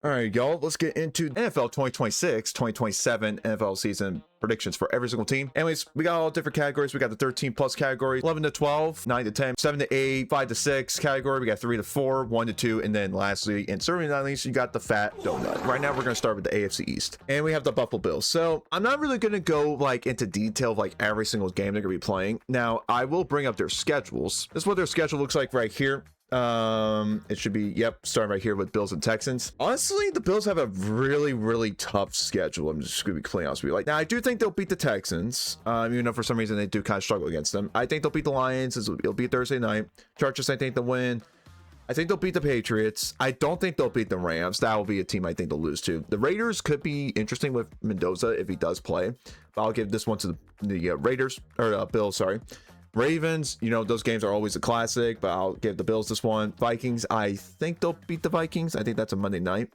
All right, y'all, let's get into NFL 2026, 2027 NFL season predictions for every single team. Anyways, we got all different categories. We got the 13 plus categories, 11 to 12, 9 to 10, 7 to 8, 5 to 6 category. We got 3 to 4, 1 to 2, and then lastly, and certainly not least, you got the fat donut. Right now, we're going to start with the AFC East, and we have the Buffalo Bills. So I'm not really going to go like into detail of like every single game they're going to be playing. Now, I will bring up their schedules. This is what their schedule looks like right here. It should be, starting right here with Bills and Texans. Honestly, the Bills have a really tough schedule. I'm just gonna be completely honest with you. Like, now I do think they'll beat the Texans, even though for some reason they do kind of struggle against them. I think they'll beat the Lions. It'll be Thursday night. Chargers, I think they'll win. I think they'll beat the Patriots. I don't think they'll beat the Rams. That will be a team I think they'll lose to. The Raiders could be interesting with Mendoza if he does play, but I'll give this one to the Raiders, or Bills, sorry. Ravens, you know, those games are always a classic, but I'll give the Bills this one. Vikings, I think they'll beat the Vikings. I think that's a Monday night.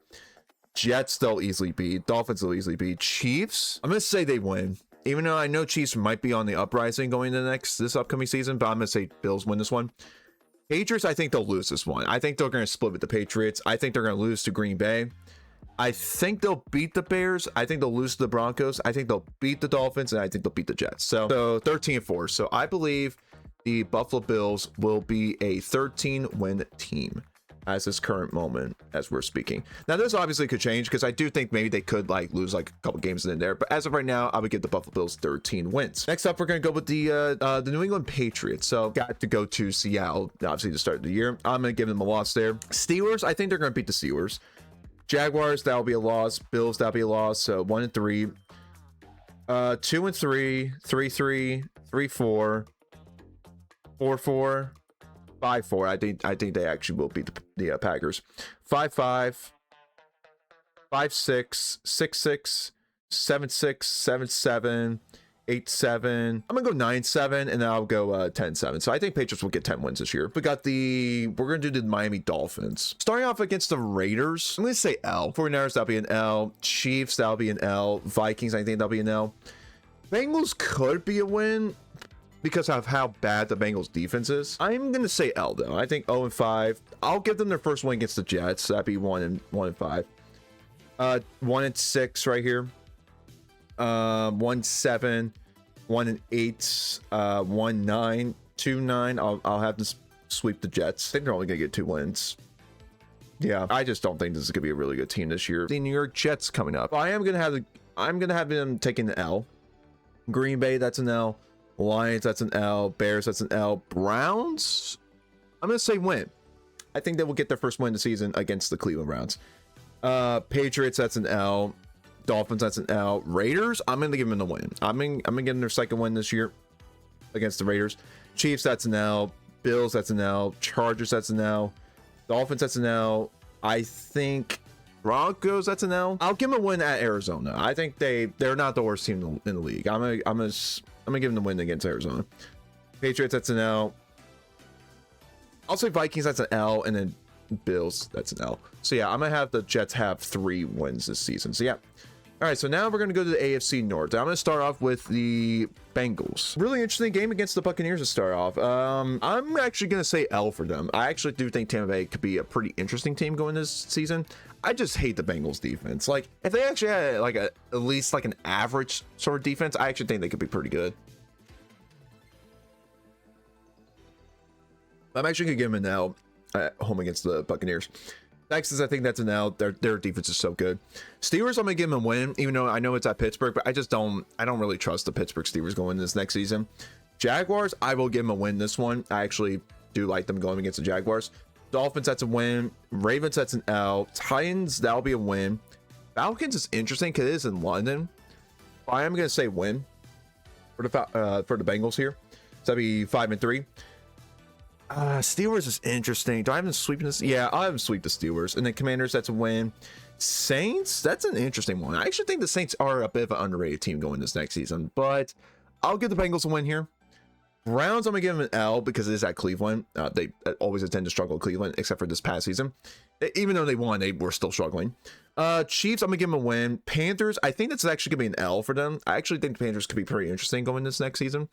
Jets, they'll easily beat. Dolphins, they'll easily beat. Chiefs, I'm going to say they win. Even though I know Chiefs might be on the uprising going into this upcoming season, but I'm going to say Bills win this one. Patriots, I think they'll lose this one. I think they're going to split with the Patriots. I think they're going to lose to Green Bay. I think they'll beat the Bears. I think they'll lose to the Broncos. I think they'll beat the Dolphins, and I think they'll beat the Jets. So 13-4. So I believe the Buffalo Bills will be a 13-win team as this current moment as we're speaking. Now, this obviously could change because I do think maybe they could like lose like a couple games in there. But as of right now, I would give the Buffalo Bills 13 wins. Next up, we're going to go with the New England Patriots. So got to go to Seattle, obviously, to start the year. I'm going to give them a loss there. Steelers, I think they're going to beat the Steelers. Jaguars, that'll be a loss. Bills, that'll be a loss. So 1-3, 2-3, 3-3, 3-4, 4-4, 5-4. I think they actually will beat the Packers. 5-5, 5-6, 6-6, 7-6, 7-7, 8-7. I'm gonna go 9-7, and then I'll go 10-7. So I think Patriots will get 10 wins this year. We're gonna do the Miami Dolphins. Starting off against the Raiders, I'm gonna say L. 49ers, that'll be an L. Chiefs, that'll be an L. Vikings, I think that'll be an L. Bengals could be a win because of how bad the Bengals defense is. I'm gonna say L though. I think 0-5. I'll give them their first win against the Jets. That'd be 1-5. 1-6 right here. 1-7, 1-8, 1-9, 2-9. I'll have to sweep the Jets. I think they're only gonna get 2 wins. Yeah, I just don't think this is gonna be a really good team this year. The New York Jets coming up. I'm gonna have them taking the L. Green Bay, that's an L. Lions, that's an L. Bears, that's an L. Browns, I'm gonna say win. I think they will get their first win of the season against the Cleveland Browns. Patriots, that's an L. Dolphins, that's an L. Raiders, I'm gonna give them the win. I'm gonna give them their second win this year against the Raiders. Chiefs, that's an L. Bills, that's an L. Chargers, that's an L. Dolphins, that's an L. I think Broncos, that's an L. I'll give them a win at Arizona. I think they're not the worst team in the league. I'm gonna give them the win against Arizona. Patriots, that's an L. I'll say Vikings, that's an L, and then Bills, that's an L. So yeah, I'm gonna have the Jets have 3 wins this season. So yeah. All right, so now we're going to go to the AFC North. I'm going to start off with the Bengals. Really interesting game against the Buccaneers to start off. I'm actually going to say L for them. I actually do think Tampa Bay could be a pretty interesting team going this season. I just hate the Bengals defense. Like, if they actually had like at least like an average sort of defense, I actually think they could be pretty good. I'm actually going to give them an L at home against the Buccaneers. Texans, I think that's an L. Their defense is so good. Steelers, I'm gonna give them a win, even though I know it's at Pittsburgh, but I don't really trust the Pittsburgh Steelers going this next season. Jaguars, I will give them a win this one. I actually do like them going against the Jaguars. Dolphins, that's a win. Ravens, that's an L. Titans, that'll be a win. Falcons is interesting because it is in London. I am gonna say win for the Bengals here. So that'd be 5-3. Steelers is interesting. Do I have them sweeping this? Yeah, I'll have them sweep the Steelers. And then Commanders, that's a win. Saints, that's an interesting one. I actually think the Saints are a bit of an underrated team going this next season, but I'll give the Bengals a win here. Browns, I'm gonna give them an L because it is at Cleveland. They always tend to struggle at Cleveland, except for this past season. Even though they won, they were still struggling. Chiefs, I'm gonna give them a win. Panthers, I think that's actually gonna be an L for them. I actually think the Panthers could be pretty interesting going this next season.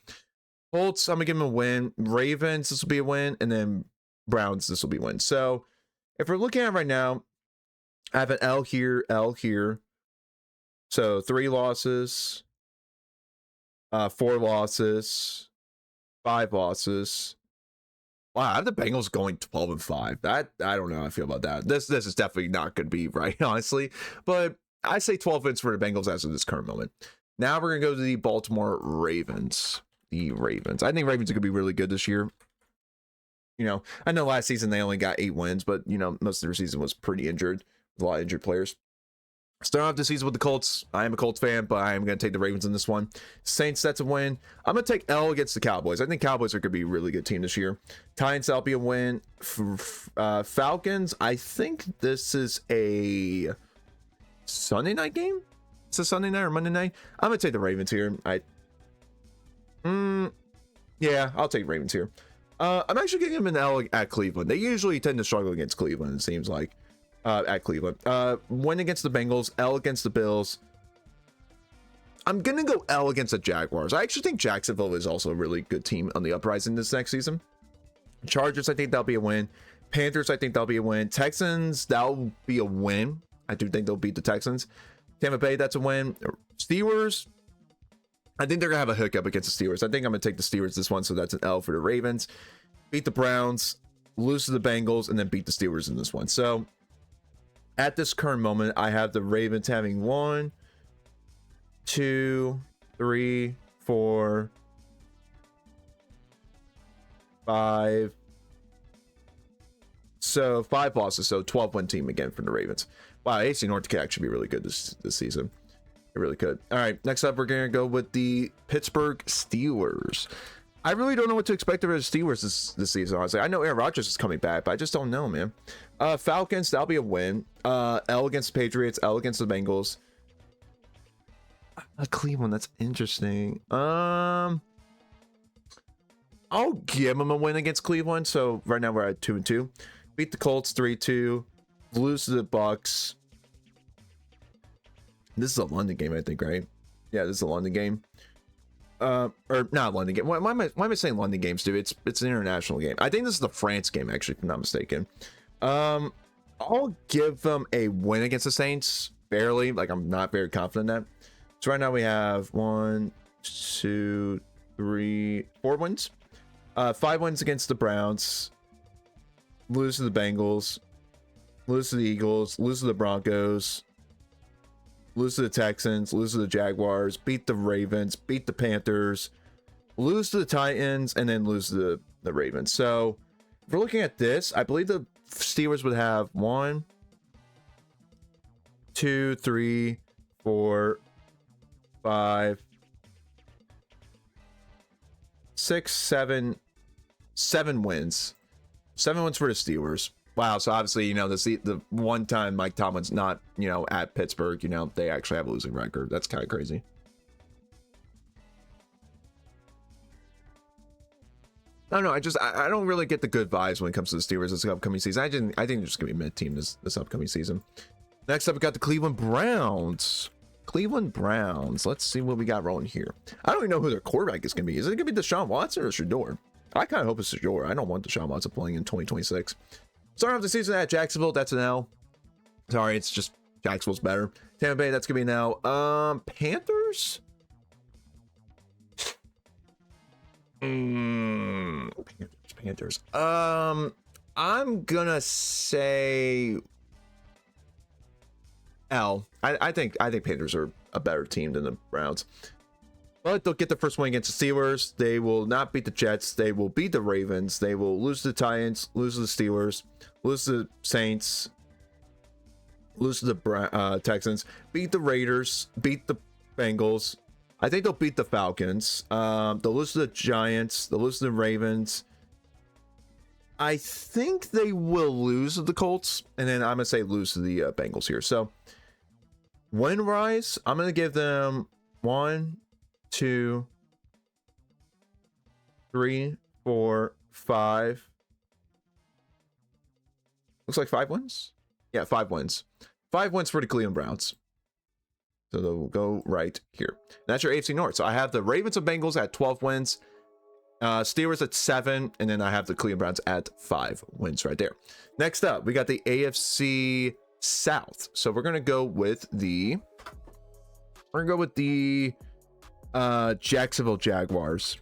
Colts, I'm gonna give them a win. Ravens, this will be a win, and then Browns, this will be a win. So if we're looking at it right now, I have an L here, L here. So 3 losses, 4 losses, 5 losses. Wow, I have the Bengals going 12-5. That, I don't know how I feel about that. This is definitely not going to be right, honestly. But I say 12 wins for the Bengals as of this current moment. Now we're going to go to the Baltimore Ravens. The Ravens. I think Ravens are going to be really good this year. You know, I know last season they only got 8 wins, but, you know, most of their season was pretty injured. With a lot of injured players. Starting off the season with the Colts. I am a Colts fan, but I am going to take the Ravens in this one. Saints, that's a win. I'm going to take L against the Cowboys. I think Cowboys are going to be a really good team this year. Titans, that'll be a win. Falcons, I think this is a Sunday night game? It's a Sunday night or Monday night? I'm going to take the Ravens here. Yeah, I'll take Ravens here. I'm actually giving them an L at Cleveland. They usually tend to struggle against Cleveland, it seems like. At Cleveland. Win against the Bengals, L against the Bills. I'm gonna go L against the Jaguars. I actually think Jacksonville is also a really good team on the uprising this next season. Chargers, I think that'll be a win. Panthers, I think that'll be a win. Texans, that'll be a win. I do think they'll beat the Texans. Tampa Bay, that's a win. Steelers, I think they're gonna have a hiccup against the Steelers. I think I'm gonna take the Steelers this one, so that's an L for the Ravens. Beat the Browns, lose to the Bengals, and then beat the Steelers in this one. So at this current moment, I have the Ravens having 1, 2, 3, 4, 5. So 5 losses, so 12-win team again for the Ravens. Wow, AFC North could actually be really good this season. It really could. All right, next up, we're going to go with the Pittsburgh Steelers. I really don't know what to expect of the Steelers this season, honestly. I know Aaron Rodgers is coming back, but I just don't know, man. Falcons, that'll be a win. L against the Patriots, L against the Bengals. Cleveland, that's interesting. I'll give them a win against Cleveland. So right now we're at 2-2. Beat the Colts 3-2. Lose to the Bucks. This is a London game, I think, right? Yeah, this is a London game. Or not London game. Why am I saying London games, dude? It's an international game. I think this is the France game, actually, if I'm not mistaken. I'll give them a win against the Saints, barely. Like, I'm not very confident in that. So right now we have 1, 2, 3, 4 wins. 5 wins against the Browns. Lose to the Bengals. Lose to the Eagles. Lose to the Broncos. Lose to the Texans, lose to the Jaguars, beat the Ravens, beat the Panthers, lose to the Titans, and then lose to the Ravens. So if we're looking at this, I believe the Steelers would have 1, 2, 3, 4, 5, 6, 7 wins. 7 wins for the Steelers. Wow, so obviously, you know, the one time Mike Tomlin's not, you know, at Pittsburgh, you know, they actually have a losing record. That's kind of crazy. I don't know. I don't really get the good vibes when it comes to the Steelers this upcoming season. I think they're just gonna be a mid-team this upcoming season. Next up, we got the Cleveland Browns. Cleveland Browns. Let's see what we got rolling here. I don't even know who their quarterback is gonna be. Is it gonna be Deshaun Watson or Shedeur? I kind of hope it's Shedeur. I don't want Deshaun Watson playing in 2026. Starting off the season at Jacksonville, that's an L. Sorry, it's just Jacksonville's better. Tampa Bay, that's gonna be an L. Panthers. Panthers. I'm gonna say L. I think Panthers are a better team than the Browns. But they'll get the first win against the Steelers. They will not beat the Jets. They will beat the Ravens. They will lose to the Titans, lose to the Steelers, lose to the Saints, lose to the Texans, beat the Raiders, beat the Bengals. I think they'll beat the Falcons. They'll lose to the Giants. They'll lose to the Ravens. I think they will lose to the Colts. And then I'm going to say lose to the Bengals here. So, win-wise, I'm going to give them 1, 2, 3, 4, 5. Looks like 5 wins. Yeah, 5 wins. 5 wins for the Cleveland Browns. So they'll go right here. That's your AFC North. So I have the Ravens and Bengals at 12 wins. Steelers at 7. And then I have the Cleveland Browns at 5 wins right there. Next up, we got the AFC South. So we're gonna go with the Jacksonville Jaguars.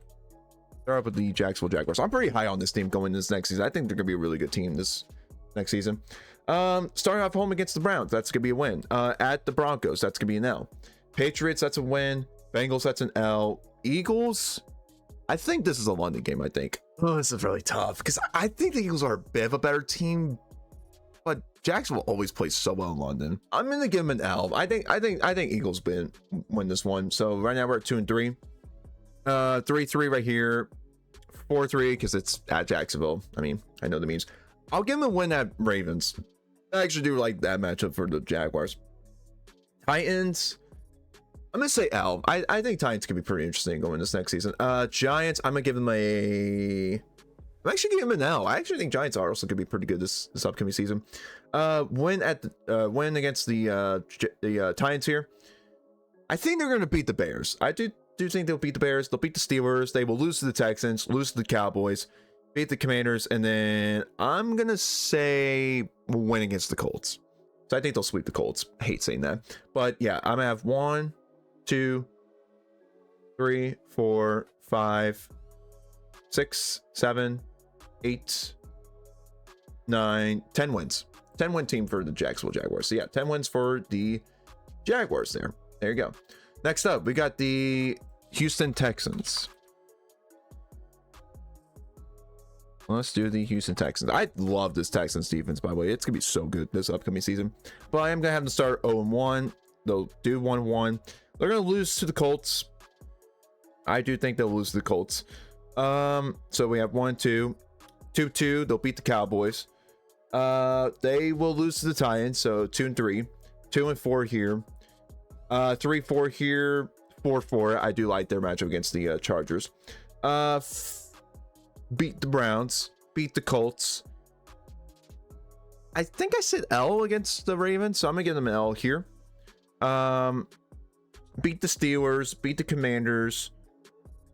Start up with the Jacksonville Jaguars. I'm pretty high on this team going this next season. I think they're gonna be a really good team this next season. Starting off home against the Browns, that's gonna be a win. At the Broncos, that's gonna be an L. Patriots, that's a win. Bengals, that's an L. Eagles, I think this is a London game. I think. Oh, this is really tough because I think the Eagles are a bit of a better team, but Jacksonville always plays so well in London. I'm gonna give them an L. I think Eagles win this one. So right now we're at 2-3. 3-3 right here. 4-3 because it's at Jacksonville. I mean, I know the means. I'll give them a win at Ravens. I actually do like that matchup for the Jaguars. Titans, I'm gonna say L. I think Titans could be pretty interesting going this next season. Giants, I'm gonna give them I'm actually giving them an L. I actually think Giants are also gonna be pretty good this upcoming season. Win against the Titans here. I think they're gonna beat the Bears. I do think they'll beat the Bears. They'll beat the Steelers. They will lose to the Texans, lose to the Cowboys, beat the Commanders, and then I'm gonna say win against the Colts. So I think they'll sweep the Colts. I hate saying that, but yeah, I'm gonna have 1, 2, 3, 4, 5, 6, 7, 8, 9, 10 wins. 10-win team for the Jacksonville Jaguars. So yeah, 10 wins for the Jaguars there. There you go. Next up, we got the Houston Texans. Let's do the Houston Texans. I love this Texans defense, by the way. It's going to be so good this upcoming season. But I am going to have them start 0-1. They'll do 1-1. They're going to lose to the Colts. I do think they'll lose to the Colts. So we have 1-2. 2-2. They'll beat the Cowboys. They will lose to the Titans. So 2-3. 2-4 here. 3-4 here. 4-4. I do like their matchup against the Chargers. Beat the Browns, beat the Colts. I think I said L against the Ravens, so I'm gonna give them an L here. Beat the Steelers, beat the Commanders,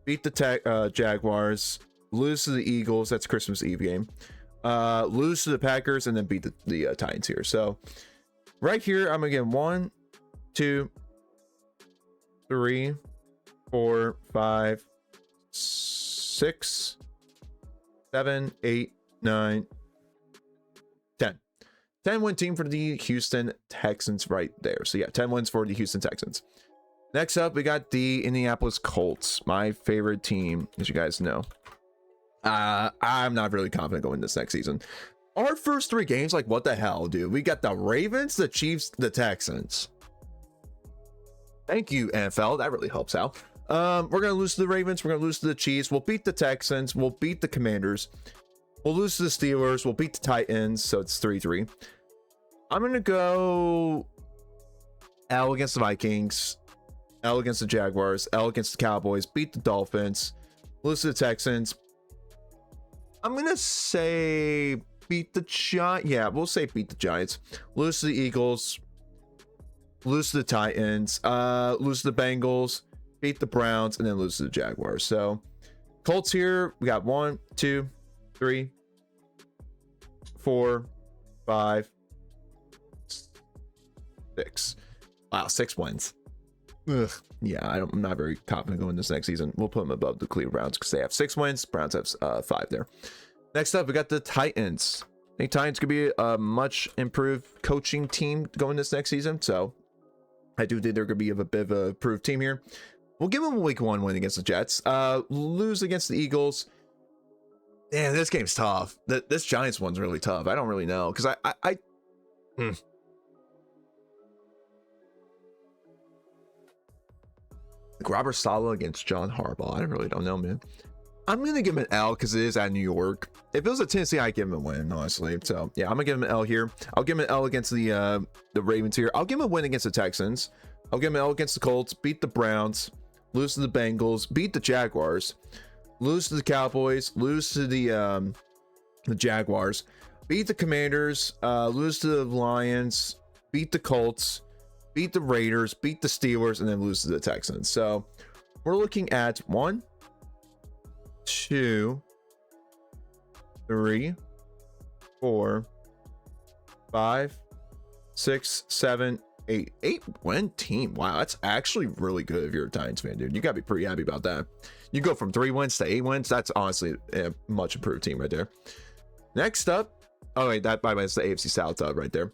beat the Jaguars, lose to the Eagles. That's Christmas Eve game. Lose to the Packers, and then beat the Titans here. So right here, I'm gonna give 1, 2, 3, 4, 5, 6, 7, 8, 9, 10. 10-win team for the Houston Texans right there. So yeah, 10 wins for the Houston Texans. Next up, we got the Indianapolis Colts, my favorite team, as you guys know. I'm not really confident going this next season. Our first 3 games, like, what the hell, dude? We got the Ravens, the Chiefs, the Texans. Thank you, NFL. That really helps out. We're going to lose to the Ravens. We're going to lose to the Chiefs. We'll beat the Texans. We'll beat the Commanders. We'll lose to the Steelers. We'll beat the Titans. So it's 3-3. I'm going to go L against the Vikings. L against the Jaguars. L against the Cowboys. Beat the Dolphins. Lose to the Texans. I'm going to say beat the Giants. Yeah, we'll say beat the Giants. Lose to the Eagles. Lose to the Titans. Lose to the Bengals. Beat the Browns, and then lose to the Jaguars. So Colts here, we got 1, 2, 3, 4, 5, 6. Wow, 6 wins. Ugh. Yeah, I'm not very confident going this next season. We'll put them above the Cleveland Browns because they have 6 wins. Browns have 5 there. Next up, we got the Titans. I think Titans could be a much improved coaching team going this next season. So I do think they're going to be a bit of a improved team here. We'll give them a week 1 win against the Jets. Lose against the Eagles. Damn, this game's tough. This Giants one's really tough. I don't really know because Robert Saleh against John Harbaugh. I really don't know, man. I'm gonna give him an L because it is at New York. If it was at Tennessee, I'd give him a win, honestly. So yeah, I'm gonna give him an L here. I'll give him an L against the Ravens here. I'll give him a win against the Texans. I'll give him an L against the Colts. Beat the Browns. Lose to the Bengals. Beat the Jaguars. Lose to the Cowboys. Lose to the Jaguars. Beat the Commanders. Lose to the Lions. Beat the Colts. Beat the Raiders. Beat the Steelers, and then lose to the Texans. So we're looking at 1, 2, 3, 4, 5, 6, 7, 8. 8-win team. Wow, that's actually really good if you're a Titans fan, dude. You gotta be pretty happy about that. You go from 3 wins to 8 wins. That's honestly a much improved team right there. Next up, oh wait, that by the way is the AFC South right there.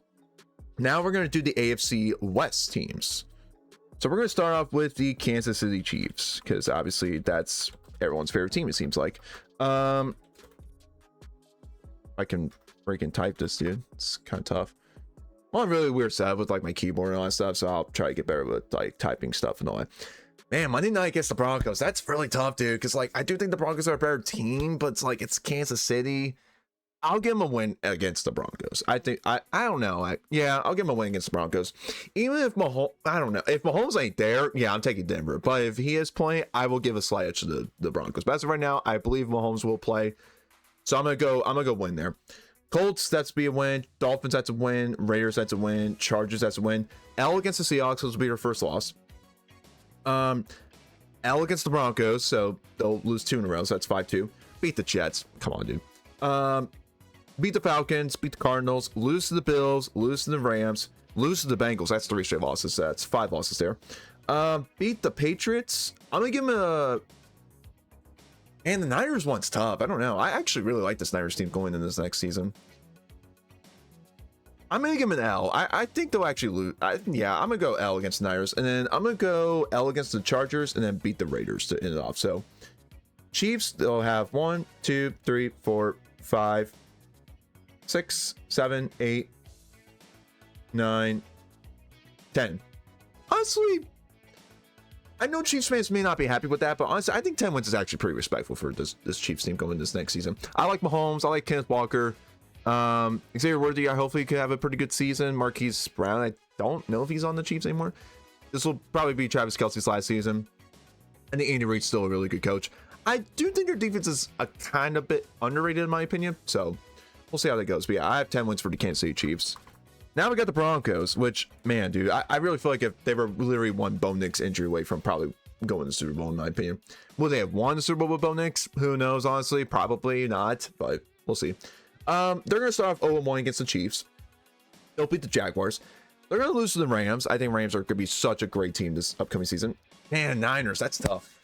Now we're gonna do the AFC West teams. So we're gonna start off with the Kansas City Chiefs because obviously that's everyone's favorite team. It seems like. I can freaking type this, dude. It's kind of tough. Well, I'm really weird setup with like my keyboard and all that stuff, so I'll try to get better with like typing stuff and all that. Man, Monday night against the Broncos, that's really tough, dude. Because like I do think the Broncos are a better team, but it's like it's Kansas City. I'll give them a win against the Broncos. I think I don't know. Yeah, I'll give them a win against the Broncos. Even if Mahomes, I don't know if Mahomes ain't there. Yeah, I'm taking Denver. But if he is playing, I will give a slight edge to the Broncos. But as of right now, I believe Mahomes will play. So I'm gonna go win there. Colts, that's be a win. Dolphins, that's a win. Raiders, that's a win. Chargers, that's a win. L against the Seahawks, this will be their first loss. L against the Broncos, so they'll lose 2 in a row, so that's 5-2. Beat the Jets. Come on, dude. Beat the Falcons, beat the Cardinals, lose to the Bills, lose to the Rams, lose to the Bengals. That's 3 straight losses. That's 5 losses there. Beat the Patriots. I'm gonna give them a... And the Niners one's tough. I don't know. I actually really like this Niners team going into this next season. I'm going to give them an L. I think they'll actually lose. Yeah, I'm going to go L against the Niners. And then I'm going to go L against the Chargers and then beat the Raiders to end it off. So Chiefs, they'll have 1, 2, 3, 4, 5, 6, 7, 8, 9, 10. Honestly, I know Chiefs fans may not be happy with that, but honestly, I think 10 wins is actually pretty respectful for this Chiefs team going this next season. I like Mahomes. I like Kenneth Walker. Xavier Worthy, I hopefully could have a pretty good season. Marquise Brown, I don't know if he's on the Chiefs anymore. This will probably be Travis Kelce's last season. I think Andy Reid's still a really good coach. I do think their defense is a kind of bit underrated in my opinion, so we'll see how that goes. But yeah, I have 10 wins for the Kansas City Chiefs. Now we got the Broncos, which, man, dude, I really feel like if they were literally one Bo Nix injury away from probably going to the Super Bowl, in my opinion. Will they have won the Super Bowl with Bo Nix? Who knows, honestly. Probably not, but we'll see. They're going to start off 0-1 against the Chiefs. They'll beat the Jaguars. They're going to lose to the Rams. I think Rams are going to be such a great team this upcoming season. Man, Niners, that's tough.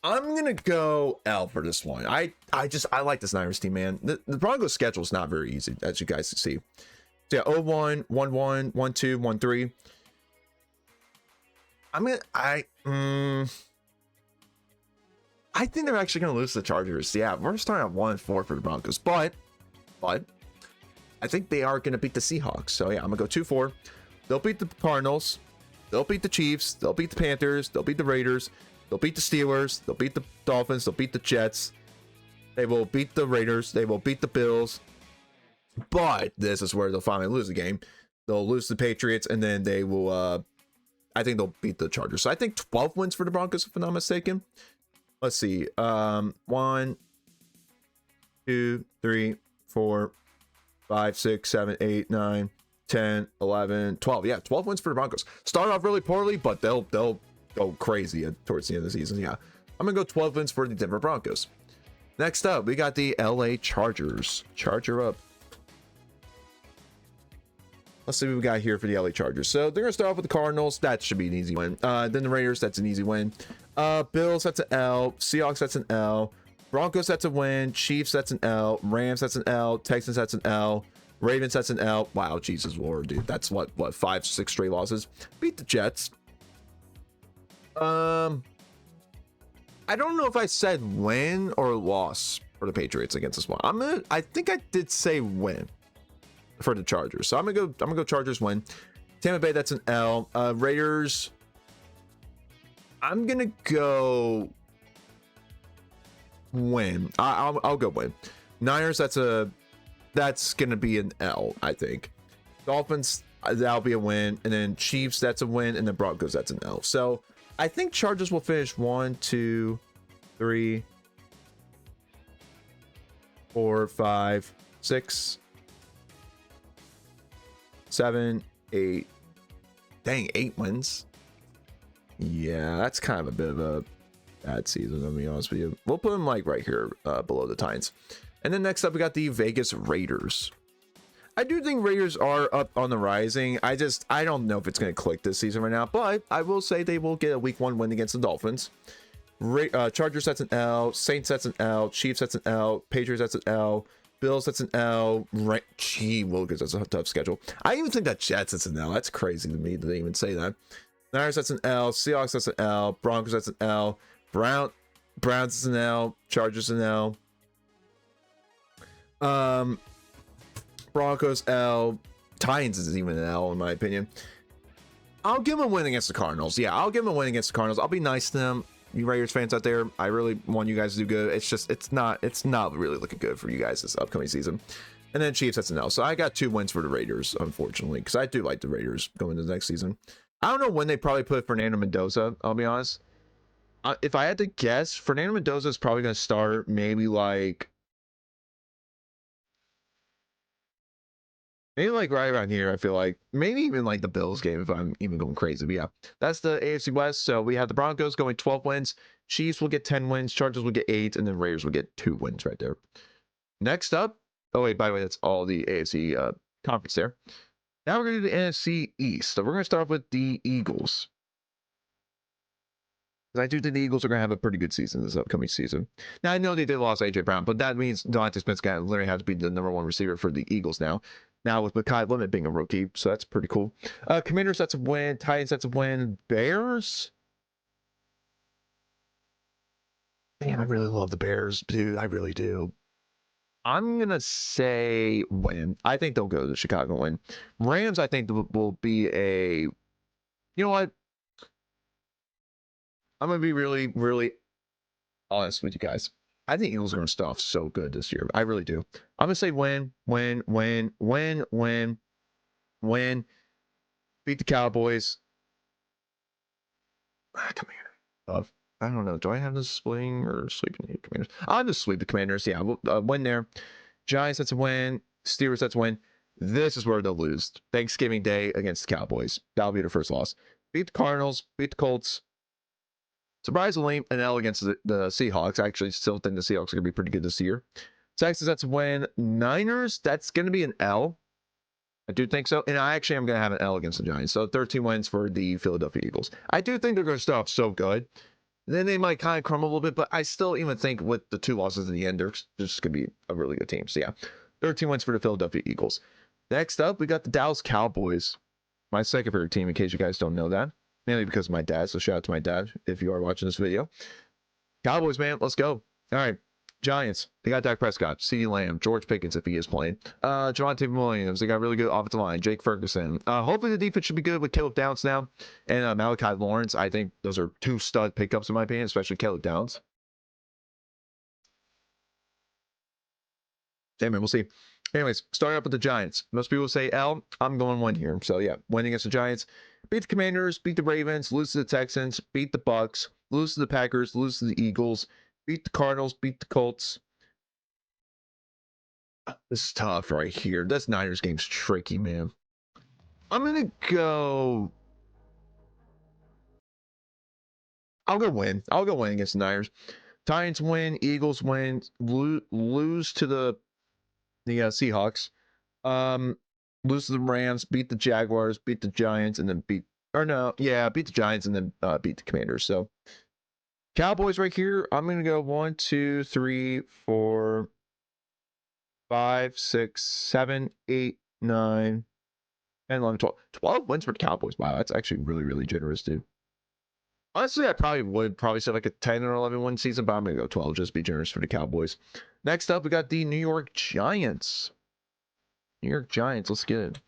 I'm going to go L for this one. I like this Niners team, man. The Broncos schedule is not very easy, as you guys can see. So yeah, 0-1, 1-1, 1-2, 1-3. I think they're actually going to lose to the Chargers. Yeah, we're starting at 1-4 for the Broncos, but I think they are going to beat the Seahawks. So yeah, I'm going to go 2-4. They'll beat the Cardinals. They'll beat the Chiefs. They'll beat the Panthers. They'll beat the Raiders. They'll beat the Steelers. They'll beat the Dolphins. They'll beat the Jets. They will beat the Raiders. They will beat the Bills. But this is where they'll finally lose the game. They'll lose the Patriots, and then they will, I think they'll beat the Chargers. So I think 12 wins for the Broncos, if I'm not mistaken. Let's see. 1, 2, 3, 4, 5, 6, 7, 8, 9, 10, 11, 12. Yeah, 12 wins for the Broncos. Start off really poorly, but they'll go crazy towards the end of the season. Yeah, I'm going to go 12 wins for the Denver Broncos. Next up, we got the LA Chargers. Charger up. Let's see what we got here for the LA Chargers. So they're going to start off with the Cardinals. That should be an easy win. Then the Raiders, that's an easy win. Bills, that's an L. Seahawks, that's an L. Broncos, that's a win. Chiefs, that's an L. Rams, that's an L. Texans, that's an L. Ravens, that's an L. Wow, Jesus Lord, dude. That's what 5, 6 straight losses. Beat the Jets. I don't know if I said win or loss for the Patriots against this one. I think I did say win for the Chargers. So I'm gonna go Chargers win. Tampa Bay, that's an L. Raiders, I'm gonna go win. I'll go win. Niners, that's gonna be an L, I think. Dolphins, that'll be a win, and then Chiefs, that's a win, and then Broncos, that's an L. So I think Chargers will finish 1, 2, 3, 4, 5, 6, 7, 8. Dang, 8 wins. Yeah, that's kind of a bit of a bad season, to be honest with you. We'll put them like right here below the Titans. And then next up, we got the Vegas Raiders. I do think Raiders are up on the rising. I don't know if it's going to click this season right now, but I will say they will get a week 1 win against the Dolphins. Chargers, that's an L. Saints, that's an L. Chiefs, that's an L. Patriots, that's an L. Bills, that's an L. Gee Wilkins, that's a tough schedule. I even think that Jets, that's an L. That's crazy to me to even say that. Niners, that's an L. Seahawks, that's an L. Broncos, that's an L. Browns is an L. Chargers, an L. Broncos, L. Titans is even an L in my opinion. I'll give them a win against the Cardinals. Yeah, I'll give them a win against the Cardinals. I'll be nice to them. You Raiders fans out there, I really want you guys to do good. It's just it's not really looking good for you guys this upcoming season. And then Chiefs, that's an L. So I got 2 wins for the Raiders, unfortunately, because I do like the Raiders going into the next season. I don't know when they probably put Fernando Mendoza, I'll be honest. If I had to guess, Fernando Mendoza is probably going to start maybe like right around here. I feel like maybe even like the Bills game if I'm even going crazy. But yeah, that's the AFC West. So we have the Broncos going 12 wins. Chiefs will get 10 wins. Chargers will get 8. And then Raiders will get 2 wins right there. Next up. Oh, wait, by the way, that's all the AFC conference there. Now we're going to do the NFC East. So we're going to start with the Eagles. Because I do think the Eagles are going to have a pretty good season this upcoming season. Now, I know they did lost A.J. Brown, but that means Devontae Smith's going to literally have to be the number 1 receiver for the Eagles now. Now with Mekhi Limit being a rookie, so that's pretty cool. Commanders, that's a win. Titans, that's a win. Bears? Man, I really love the Bears, dude. I really do. I'm going to say win. I think they'll go to Chicago win. Rams, I think will be a... You know what? I'm going to be really, really honest with you guys. I think Eagles are going to start off so good this year. I really do. I'm going to say win. Beat the Cowboys. Come here. I don't know. Do I have the swing or sweeping the Commanders? I'll just sweep the Commanders. Yeah, we'll win there. Giants, that's a win. Steelers, that's a win. This is where they'll lose. Thanksgiving Day against the Cowboys. That'll be their first loss. Beat the Cardinals. Beat the Colts. Surprisingly, an L against the Seahawks. I actually still think the Seahawks are going to be pretty good this year. Texans, that's a win. Niners, that's going to be an L. I do think so. And I actually am going to have an L against the Giants. So 13 wins for the Philadelphia Eagles. I do think they're going to start off so good. Then they might kind of crumble a little bit, but I still even think with the 2 losses in the end, they're just going to be a really good team. So yeah, 13 wins for the Philadelphia Eagles. Next up, we got the Dallas Cowboys. My second favorite team, in case you guys don't know that. Mainly because of my dad, so shout out to my dad if you are watching this video. Cowboys, man, let's go. All right, Giants. They got Dak Prescott, CeeDee Lamb, George Pickens if he is playing. Javonte Williams. They got really good offensive line. Jake Ferguson. Hopefully the defense should be good with Caleb Downs now. And Malachi Lawrence. I think those are 2 stud pickups in my opinion, especially Caleb Downs. Damn it, we'll see. Anyways, starting up with the Giants. Most people say L. I'm going 1 here. So yeah, winning against the Giants. Beat the Commanders, beat the Ravens, lose to the Texans, beat the Bucks, lose to the Packers, lose to the Eagles, beat the Cardinals, beat the Colts. This is tough right here. This Niners game's tricky, man. I'm going to go... I'll go win. I'll go win against the Niners. Titans win, Eagles win, lose to the Seahawks. Lose to the Rams, beat the Jaguars, beat the Giants, and then beat the Giants and then beat the Commanders. So Cowboys right here, I'm gonna go 1, 2, 3, 4, 5, 6, 7, 8, 9, 10, 11, 12. 12 wins for the Cowboys. Wow, that's actually really, really generous, dude. Honestly, I probably would say like a 10 or 11 win season, but I'm gonna go 12, just be generous for the Cowboys. Next up, we got the New York Giants. New York Giants, let's get it.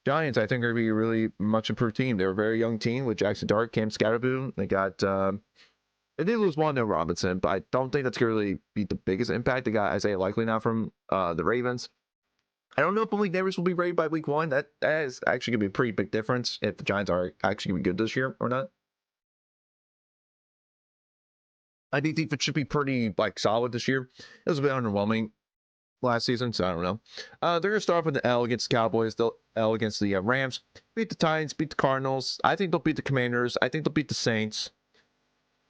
Giants, I think, are going to be a really much improved team. They're a very young team with Jackson Dart, Cam Scatterboom. They got, they did lose Wando Robinson, but I don't think that's going to really be the biggest impact. They got Isaiah Likely now from the Ravens. I don't know if Malik Neighbors will be ready by week 1. That is actually going to be a pretty big difference if the Giants are actually going to be good this year or not. I think defense should be pretty solid this year. It was a bit underwhelming last season, so I don't know. They're going to start off with the L against the Cowboys, the L against the Rams, beat the Titans, beat the Cardinals. I think they'll beat the Commanders. I think they'll beat the Saints.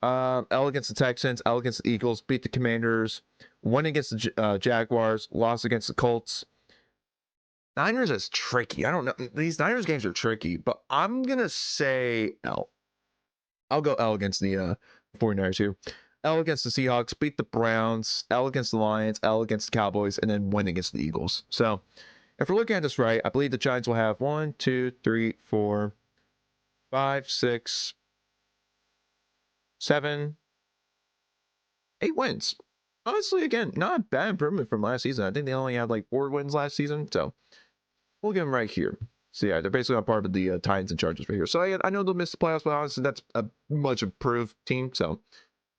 L against the Texans, L against the Eagles, beat the Commanders, win against the Jaguars, loss against the Colts. Niners is tricky. I don't know. These Niners games are tricky, but I'm gonna say L. I'll go L against the 49ers here. L against the Seahawks, beat the Browns, L against the Lions, L against the Cowboys, and then win against the Eagles. So if we're looking at this right, I believe the Giants will have 1, 2, 3, 4, 5, 6, 7, 8 wins. Honestly, again, not a bad improvement from last season. I think they only had like 4 wins last season, so we'll get them right here. So yeah, they're basically on par with the Titans and Chargers right here. So I know they'll miss the playoffs, but honestly, that's a much improved team. So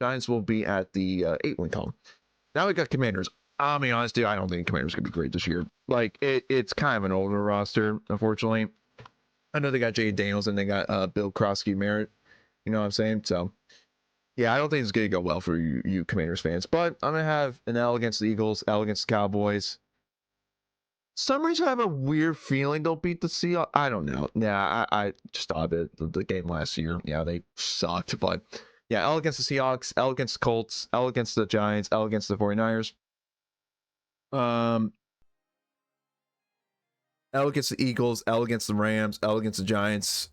Giants will be at the 8-win column. Now we got Commanders. I'll be honest, dude, I don't think Commanders could be great this year. Like it's kind of an older roster, unfortunately. I know they got Jay Daniels and they got Bill Krosky Merritt. You know what I'm saying? So yeah, I don't think it's gonna go well for you Commanders fans. But I'm gonna have an L against the Eagles, L against the Cowboys. Some reason I have a weird feeling they'll beat the Seahawks. I don't know. Yeah, I just thought it the game last year. Yeah, they sucked. But yeah, L against the Seahawks, L against the Colts, L against the Giants, L against the 49ers. L against the Eagles, L against the Rams, L against the Giants.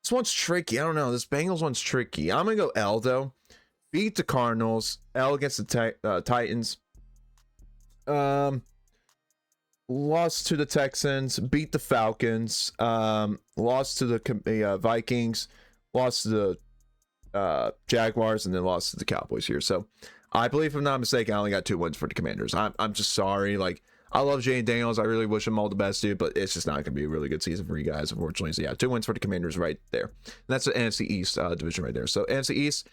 This one's tricky. I don't know. This Bengals one's tricky. I'm gonna go L though. Beat the Cardinals. L against the Titans. Lost to the Texans. Beat the Falcons. Lost to the Vikings. Lost to the Jaguars, and then lost to the Cowboys here. So I believe, if I'm not mistaken, I only got 2 wins for the Commanders. I'm just sorry. Like, I love Jay Daniels. I really wish him all the best, dude, but it's just not going to be a really good season for you guys, unfortunately. So yeah, 2 wins for the Commanders right there. And that's the NFC East division right there. So NFC East,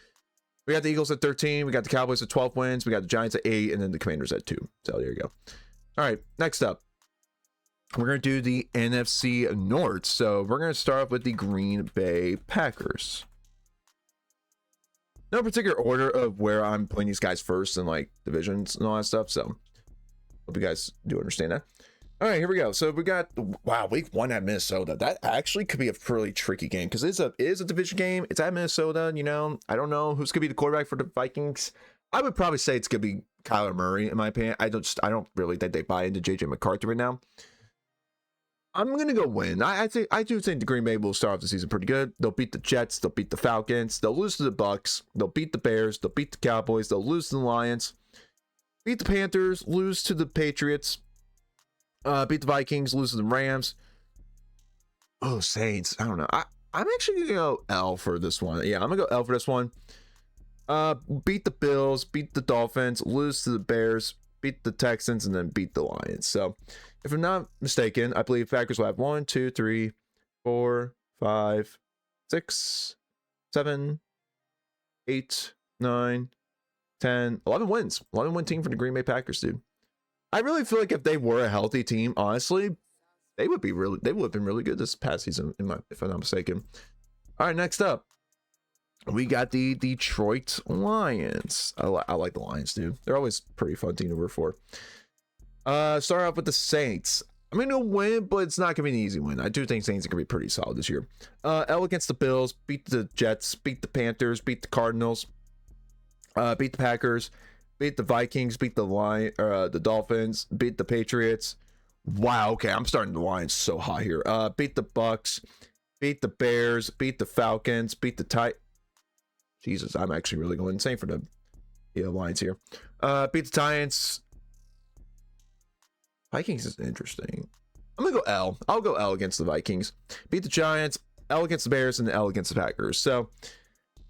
we got the Eagles at 13. We got the Cowboys at 12 wins. We got the Giants at 8, and then the Commanders at 2. So there you go. All right, next up, we're going to do the NFC North. So we're going to start off with the Green Bay Packers. No particular order of where I'm putting these guys first in like divisions and all that stuff. So hope you guys do understand that. All right, here we go. So we got, wow, week 1 at Minnesota. That actually could be a really tricky game because it is a division game. It's at Minnesota. You know, I don't know who's gonna be the quarterback for the Vikings. I would probably say it's gonna be Kyler Murray, in my opinion. I don't really think they buy into JJ McCarthy right now. I'm gonna go win. I do think the Green Bay will start off the season pretty good. They'll beat the Jets. They'll beat the Falcons. They'll lose to the Bucks. They'll beat the Bears. They'll beat the Cowboys. They'll lose to the Lions. Beat the Panthers. Lose to the Patriots. Beat the Vikings. Lose to the Rams. Oh, Saints. I don't know. I'm actually gonna go L for this one. Yeah, I'm gonna go L for this one. Beat the Bills. Beat the Dolphins. Lose to the Bears. Beat the Texans, and then beat the Lions. So, if I'm not mistaken, I believe Packers will have 1, 2, 3, 4, 5, 6, 7, 8, 9, 10, 11 wins. 11-win team for the Green Bay Packers, dude. I really feel like if they were a healthy team, honestly, they would have been really good this past season, if I'm not mistaken. All right, next up, we got the Detroit Lions. I like the Lions, dude. They're always a pretty fun team to root for. Start off with the Saints. I'm gonna win, but it's not gonna be an easy win. I do think Saints are gonna be pretty solid this year. L against the Bills, beat the Jets, beat the Panthers, beat the Cardinals, beat the Packers, beat the Vikings, beat the Dolphins, beat the Patriots. Wow, okay, I'm starting the Lions so hot here. Beat the Bucks, beat the Bears, beat the Falcons, beat the Titans. Jesus, I'm actually really going insane for the Lions here. Beat the Titans. Vikings is interesting. I'm gonna go L. I'll go L against the Vikings. Beat the Giants, L against the Bears, and L against the Packers. So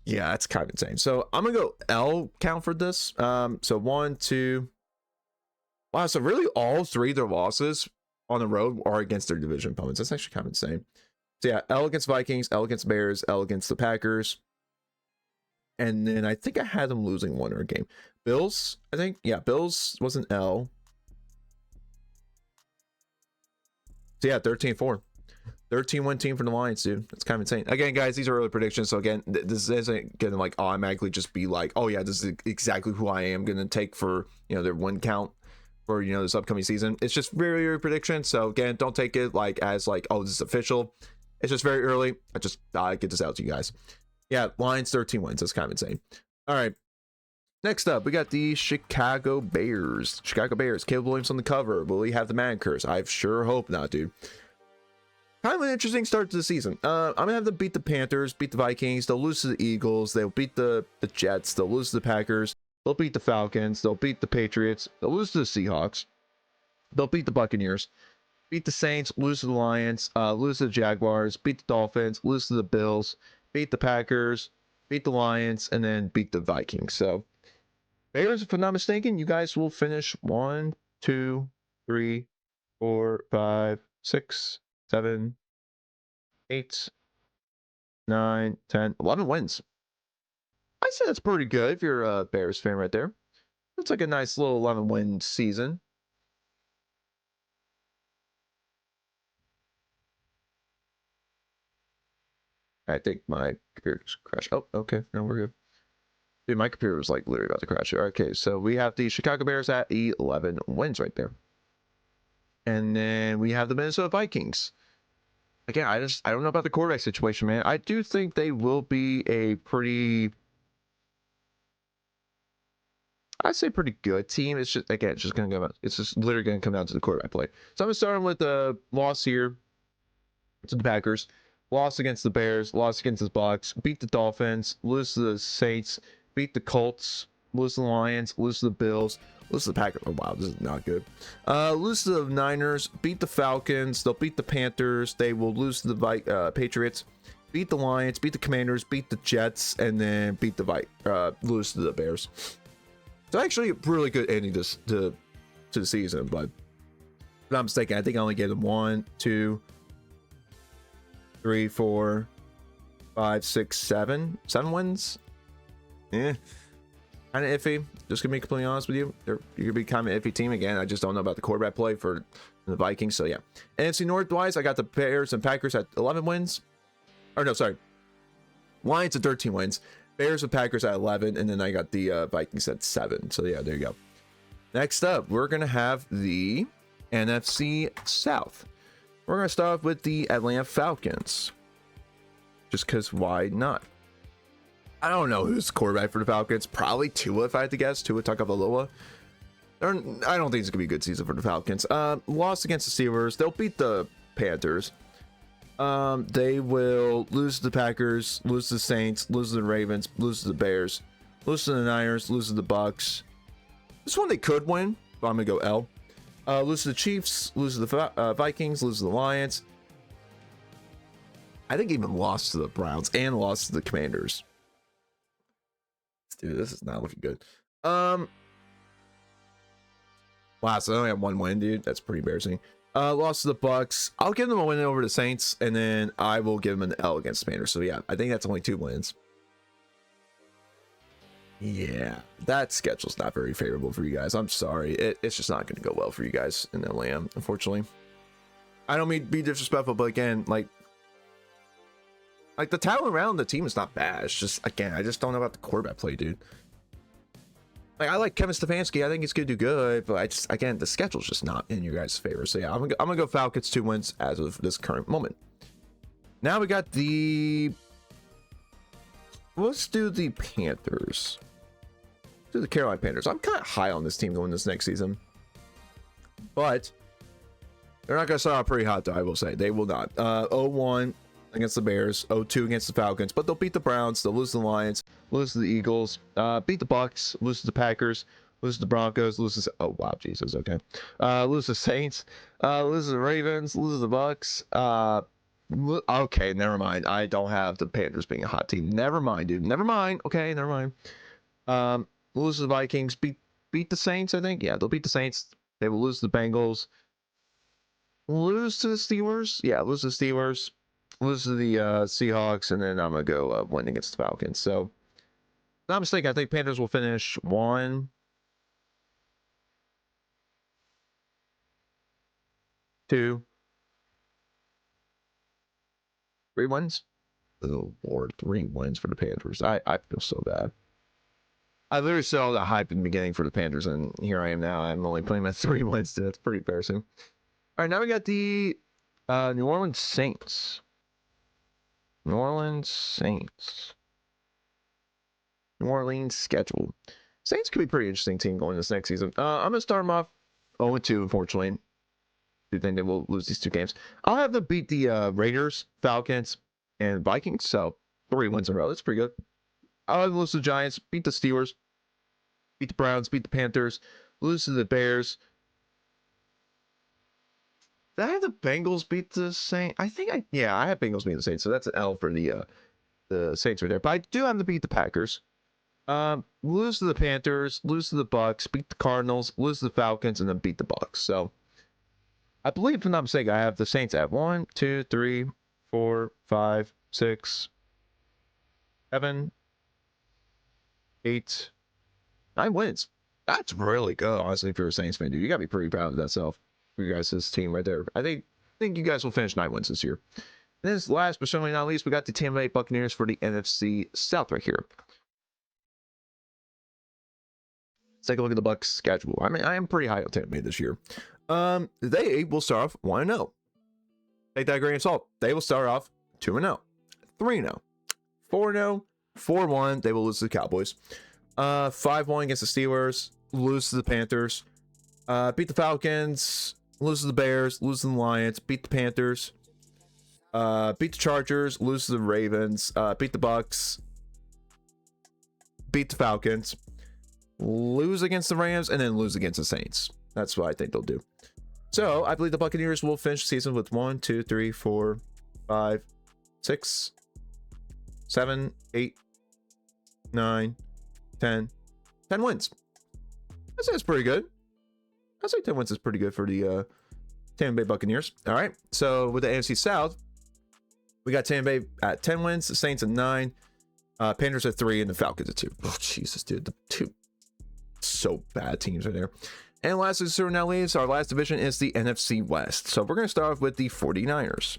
yeah, that's kind of insane. So I'm gonna go L count for this. So 1, 2. Wow, so really all 3 of their losses on the road are against their division opponents. That's actually kind of insane. So yeah, L against Vikings, L against Bears, L against the Packers. And then I think I had them losing 1 other game. Bills, I think. Yeah, Bills was an L. So yeah, 13-4. 13-win team for the Lions, dude. That's kind of insane. Again, guys, these are early predictions. So again, this isn't gonna like automatically just be like, oh yeah, this is exactly who I am gonna take for their win count for this upcoming season. It's just very early prediction. So again, don't take it like as like, oh, this is official. It's just very early. I just get this out to you guys. Yeah, Lions 13 wins. That's kind of insane. All right. Next up, we got the Chicago Bears. Chicago Bears. Caleb Williams on the cover. Will he have the man curse? I sure hope not, dude. Kind of an interesting start to the season. I'm gonna have them beat the Panthers, beat the Vikings. They'll lose to the Eagles. They'll beat the Jets. They'll lose to the Packers. They'll beat the Falcons. They'll beat the Patriots. They'll lose to the Seahawks. They'll beat the Buccaneers. Beat the Saints. Lose to the Lions. Lose to the Jaguars. Beat the Dolphins. Lose to the Bills. Beat the Packers. Beat the Lions, and then beat the Vikings. So Bears, if I'm not mistaken, you guys will finish 1, 2, 3, 4, 5, 6, 7, 8, 9, 10, 11 wins. I say that's pretty good if you're a Bears fan right there. That's like a nice little 11 win season. I think my computer just crashed. Oh, okay. No, we're good. Dude, my computer was like literally about to crash. Okay, so we have the Chicago Bears at 11 wins right there. And then we have the Minnesota Vikings. Again, I don't know about the quarterback situation, man. I do think they will be a pretty, I'd say pretty good team. It's just, again, it's just going to go, it's just literally going to come down to the quarterback play. So I'm going to start with the loss here to the Packers. Loss against the Bears, loss against the Bucs, beat the Dolphins, lose to the Saints, beat the Colts, lose to the Lions, lose to the Bills, lose to the Packers. Oh, wow, this is not good. Lose to the Niners, beat the Falcons, they'll beat the Panthers, they will lose to the Patriots, beat the Lions, beat the Commanders, beat the Jets, and then beat the lose to the Bears. So actually a really good ending to the season, but if I'm not mistaken, I think I only gave them 1, 2, 3, 4, 5, 6, 7 wins. Yeah, kind of iffy. Just gonna be completely honest with you, you're gonna be kind of iffy team again. I just don't know about the quarterback play for the Vikings. So yeah, NFC North wise, I got the Bears and Packers at 11 wins. Or no, sorry, Lions at 13 wins, Bears and Packers at 11, and then I got the Vikings at 7. So yeah, there you go. Next up, we're gonna have the NFC South. We're going to start off with the Atlanta Falcons. Just because why not? I don't know who's quarterback for the Falcons. Probably Tua, if I had to guess. Tua Tagovailoa. I don't think it's going to be a good season for the Falcons. Lost against the Steelers. They'll beat the Panthers. They will lose to the Packers, lose to the Saints, lose to the Ravens, lose to the Bears, lose to the Niners, lose to the Bucs. This one they could win, but I'm going to go L. Lose to the Chiefs, lose to the Vikings, lose to the Lions. I think even lost to the Browns and lost to the Commanders. Dude, this is not looking good. Wow, so I only have 1 win, dude. That's pretty embarrassing. Lost to the Bucs. I'll give them a win over the Saints, and then I will give them an L against the Commanders. So yeah, I think that's only 2 wins. Yeah, that schedule's not very favorable for you guys. I'm sorry. It's just not going to go well for you guys in Atlanta, unfortunately. I don't mean to be disrespectful, but again, like the talent around the team is not bad. It's just, again, I just don't know about the quarterback play, dude. Like, I like Kevin Stefanski. I think he's going to do good, but I just, again, the schedule's just not in your guys' favor. So yeah, I'm gonna go Falcons 2 wins as of this current moment. Now we got let's do the Panthers. To the Carolina Panthers. I'm kind of high on this team going this next season, but they're not going to start out pretty hot, though. I will say they will not. 0-1 against the Bears, 0-2 against the Falcons, but they'll beat the Browns, they'll lose to the Lions, lose to the Eagles, beat the Bucs, lose to the Packers, lose to the Broncos, lose to Jesus, okay, lose to the Saints, lose to the Ravens, lose to the Bucs. Okay, never mind. I don't have the Panthers being a hot team. Never mind, dude. Never mind. Okay, never mind. Lose to the Vikings, beat the Saints, I think. Yeah, they'll beat the Saints. They will lose to the Bengals. Lose to the Steelers. Yeah, lose to the Steelers. Lose to the Seahawks, and then I'm going to go win against the Falcons. So, if I'm not mistaken, I think Panthers will finish 1, 2, 3 wins. Oh, Lord, 3 wins for the Panthers. I feel so bad. I literally saw all the hype in the beginning for the Panthers, and here I am now. I'm only playing my 3 wins. That's pretty embarrassing. All right, now we got the New Orleans Saints. New Orleans Saints. New Orleans schedule. Saints could be a pretty interesting team going this next season. I'm gonna start them off 0-2, unfortunately. Do think they will lose these 2 games. I'll have them beat the Raiders, Falcons, and Vikings. So 3 wins in a row. That's pretty good. I'll have them lose to the Giants, beat the Steelers, beat the Browns, beat the Panthers, lose to the Bears. Did I have the Bengals beat the Saints? I have Bengals beat the Saints. So that's an L for the Saints right there. But I do have to beat the Packers. Lose to the Panthers, lose to the Bucks, beat the Cardinals, lose to the Falcons, and then beat the Bucks. So I believe, if I'm not mistaken, I have the Saints at 1, 2, 3, 4, 5, 6, 7, 8, 9 wins. That's really good, honestly, if you're a Saints fan, dude. You gotta be pretty proud of that self. For you guys, this team right there. I think you guys will finish 9 wins this year. And then last but certainly not least, we got the Tampa Bay Buccaneers for the NFC South right here. Let's take a look at the Bucs schedule. I mean, I am pretty high on Tampa Bay this year. They will start off 1-0. Take that grain of salt. They will start off 2-0, 3-0, 4-0, 4-1. They will lose to the Cowboys. 5-1 against the Steelers. Lose to the Panthers. Beat the Falcons. Lose to the Bears. Lose to the Lions. Beat the Panthers. Beat the Chargers. Lose to the Ravens. Beat the Bucks. Beat the Falcons. Lose against the Rams, and then lose against the Saints. That's what I think they'll do. So I believe the Buccaneers will finish the season with 1, 2, 3, 4, 5, 6, 7, 8, 9, 10 wins. I say it's pretty good. I say 10 wins is pretty good for the Tampa Bay Buccaneers. All right. So with the AFC South, we got Tampa Bay at 10 wins, the Saints at 9, Panthers at 3, and the Falcons at 2. Oh, Jesus, dude. The 2 so bad teams right there. And lastly, so now leaves our last division is the NFC West. So we're going to start off with the 49ers.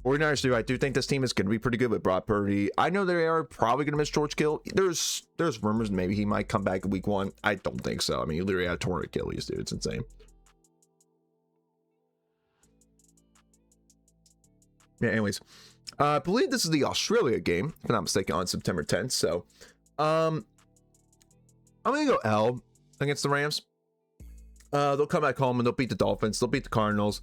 49ers, I do think this team is going to be pretty good with Brock Purdy. I know they are probably going to miss George Kittle. There's rumors maybe he might come back in week 1. I don't think so. I mean, he literally had a torn Achilles, dude. It's insane. Yeah, anyways. I believe this is the Australia game, if I'm not mistaken, on September 10th. So, I'm going to go L against the Rams. They'll come back home and they'll beat the Dolphins. They'll beat the Cardinals.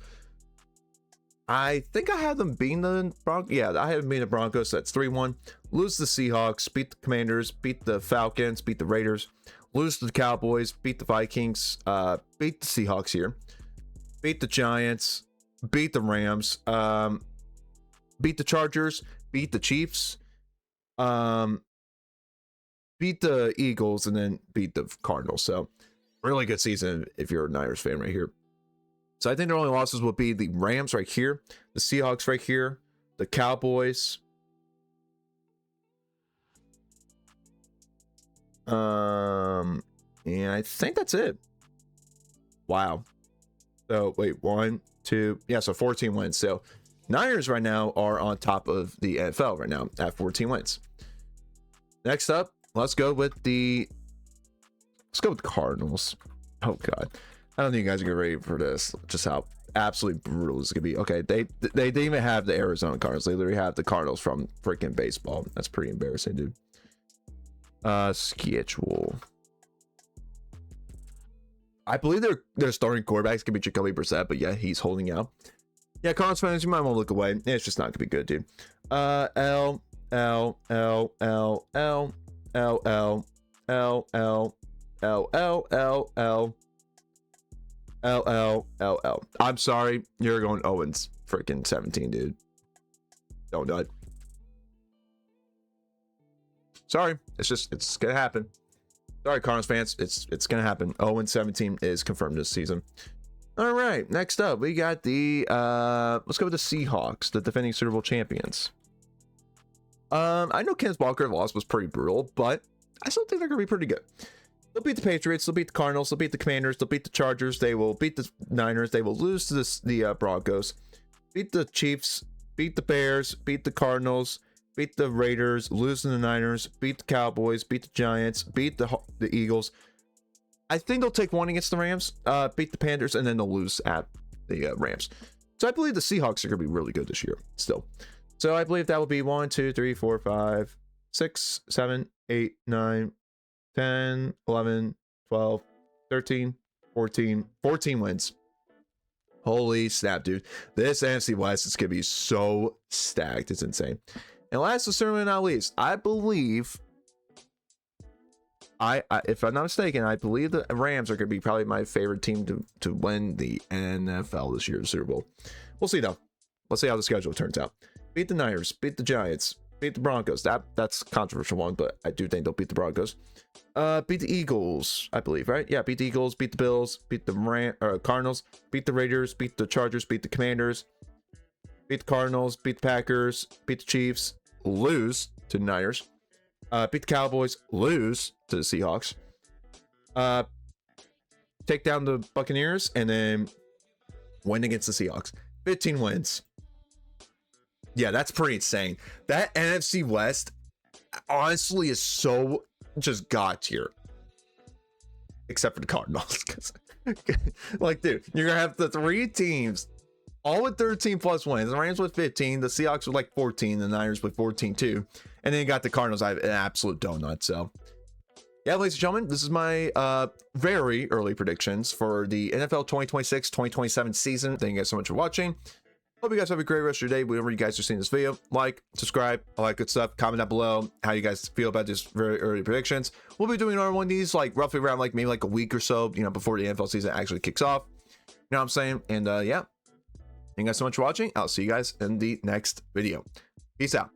I think I had them beating the Broncos. Yeah, I had them beating the Broncos. So that's 3-1. Lose the Seahawks. Beat the Commanders. Beat the Falcons. Beat the Raiders. Lose to the Cowboys. Beat the Vikings. Beat the Seahawks here. Beat the Giants. Beat the Rams. Beat the Chargers. Beat the Chiefs. Beat the Eagles, and then beat the Cardinals. So really good season if you're a Niners fan right here. So I think their only losses will be the Rams right here, the Seahawks right here, the Cowboys. And I think that's it. Wow. So wait, 1, 2, yeah, so 14 wins. So Niners right now are on top of the NFL right now at 14 wins. Next up, let's go with the Cardinals. Oh God, I don't think you guys are getting ready for this. Just how absolutely brutal this is gonna be. Okay, they didn't even have the Arizona Cardinals. They literally have the Cardinals from freaking baseball. That's pretty embarrassing, dude. Schedule. I believe their starting quarterbacks can be Jacoby Brissett, but yeah, he's holding out. Yeah, Cardinals fans, you might want to look away. It's just not gonna be good, dude. L L L L L L L L L L L L L. I'm sorry, you're going Owens freaking 17, dude. Don't do it. Sorry, it's gonna happen. Sorry, Cardinals fans, it's gonna happen. 0-17 is confirmed this season. All right, next up we got the let's go with the Seahawks, the defending Super Bowl champions. I know Kenneth Walker's loss was pretty brutal, but I still think they're gonna be pretty good. They'll beat the Patriots, they'll beat the Cardinals, they'll beat the Commanders, they'll beat the Chargers, they will beat the Niners, they will lose to the Broncos, beat the Chiefs, beat the Bears, beat the Cardinals, beat the Raiders, lose to the Niners, beat the Cowboys, beat the Giants, beat the Eagles. I think they'll take 1 against the Rams, beat the Panthers, and then they'll lose at the Rams. So I believe the Seahawks are going to be really good this year still. So I believe that will be 1, 2, 3, 4, 5, 6, 7, 8, 9, 10, 11, 12, 13, 14, 14 wins. Holy snap, dude. This NFC West is going to be so stacked. It's insane. And last but certainly not least, I believe, if I'm not mistaken, I believe the Rams are going to be probably my favorite team to win the NFL this year, the Super Bowl. We'll see, though. Let's see how the schedule turns out. Beat the Niners, beat the Giants, beat the Broncos. That's a controversial one, but I do think they'll beat the Broncos. Beat the Eagles, I believe, right? Yeah, beat the Eagles, beat the Bills, beat the Cardinals, beat the Raiders, beat the Chargers, beat the Commanders, beat the Cardinals, beat the Packers, beat the Chiefs, lose to the Niners, beat the Cowboys, lose to the Seahawks, take down the Buccaneers, and then win against the Seahawks. 15 wins. Yeah, that's pretty insane. That NFC West honestly is so just god tier, except for the Cardinals. Like, dude, you're gonna have the 3 teams all with 13 plus wins. The Rams with 15, the Seahawks with like 14, the Niners with 14 too, and then you got the Cardinals. I have an absolute donut. So yeah, ladies and gentlemen, this is my very early predictions for the NFL 2026-2027 season. Thank you guys so much for watching. Hope you guys have a great rest of your day whenever you guys are seeing this video. Like, subscribe, all that good stuff. Comment down below how you guys feel about this very early predictions. We'll be doing another one of these like roughly around like maybe like a week or so, you know, before the NFL season actually kicks off. You know what I'm saying? And yeah, thank you guys so much for watching. I'll see you guys in the next video. Peace out.